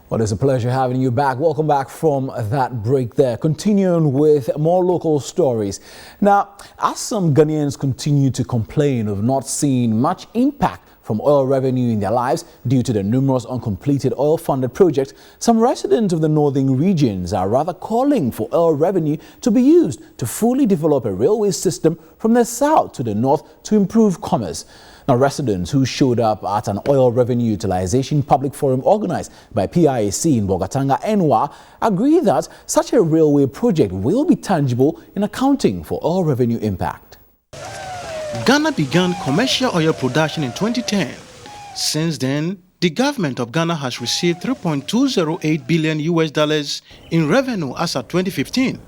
Well, it's a pleasure having you back. Welcome back from that break there. Continuing with more local stories. Now, as some Ghanaians continue to complain of not seeing much impact from oil revenue in their lives due to the numerous uncompleted oil-funded projects, some residents of the northern regions are rather calling for oil revenue to be used to fully develop a railway system from the south to the north to improve commerce. Now, residents who showed up at an oil revenue utilization public forum organized by PIAC in Bolgatanga, NWA, agree that such a railway project will be tangible in accounting for oil revenue impact. Ghana began commercial oil production in 2010. Since then, the government of Ghana has received $3.208 billion in revenue as of 2015.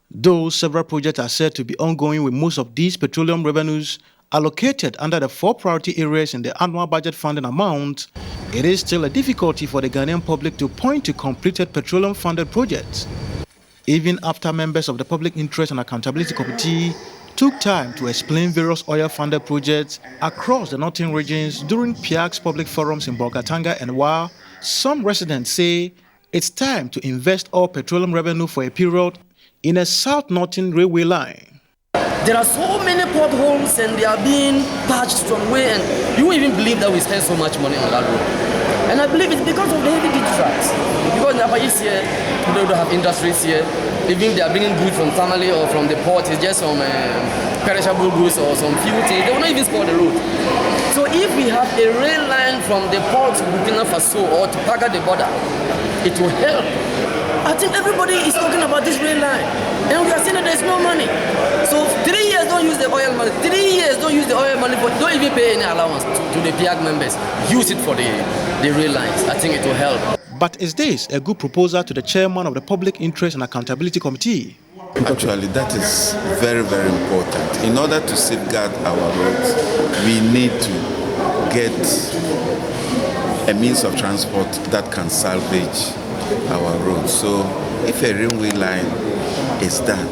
Though several projects are said to be ongoing, with most of these petroleum revenues allocated under the 4 priority areas in the annual budget funding amount, it is still a difficulty for the Ghanaian public to point to completed petroleum-funded projects. Even after members of the Public Interest and Accountability Committee took time to explain various oil-funded projects across the northern regions during PIAC's public forums in Bolgatanga and NWA, some residents say it's time to invest all petroleum revenue for a period in a south-northern railway line. There are so many potholes and they are being patched from way, and you won't even believe that we spend so much money on that road. And I believe it's because of the heavy duty trucks. Because in Agyei here, people don't have industries here. Even if they are bringing goods from Tamale or from the port, it's just some perishable goods or some few things. They will not even spoil the road. So if we have a rail line from the port to Burkina Faso or to Paga the border, it will help. I think everybody is talking about this rail line, and we are saying that there's no money. So 3 years don't use the oil money. 3 years don't use the oil money, but don't even pay any allowance to the PIAC members. Use it for the rail lines. I think it will help. But is this a good proposal to the chairman of the Public Interest and Accountability Committee? Actually, that is very, very important. In order to safeguard our roads, we need to get a means of transport that can salvage our roads. So if a railway line is done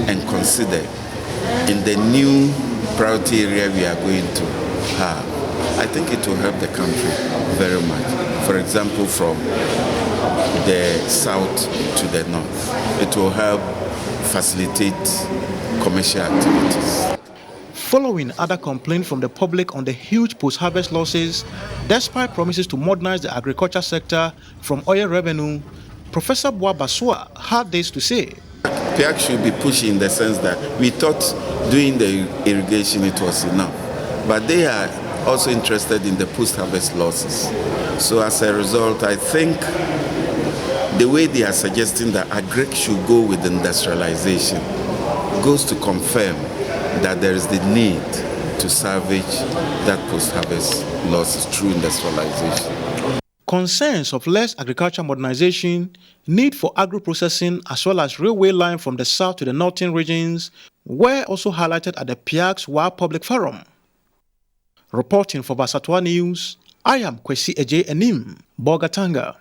and considered in the new priority area we are going to have, I think it will help the country very much. For example, from the south to the north, it will help facilitate commercial activities. Following other complaints from the public on the huge post-harvest losses, despite promises to modernize the agriculture sector from oil revenue, Professor Boa Basua had this to say. PIAC should be pushing in the sense that we thought doing the irrigation it was enough, but they are also interested in the post-harvest losses. So as a result, I think the way they are suggesting that agric should go with industrialization goes to confirm that there is the need to salvage that post-harvest losses through industrialization. Concerns of less agriculture modernization, need for agro-processing as well as railway line from the south to the northern regions were also highlighted at the PIAC's WA Public Forum. Reporting for Basatwa News, I am Kwesi Agyei Annim, Bolgatanga.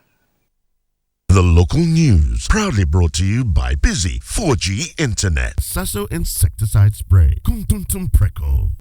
The local news, proudly brought to you by Busy 4G Internet. Sasso Insecticide Spray. Kuntuntum Preco.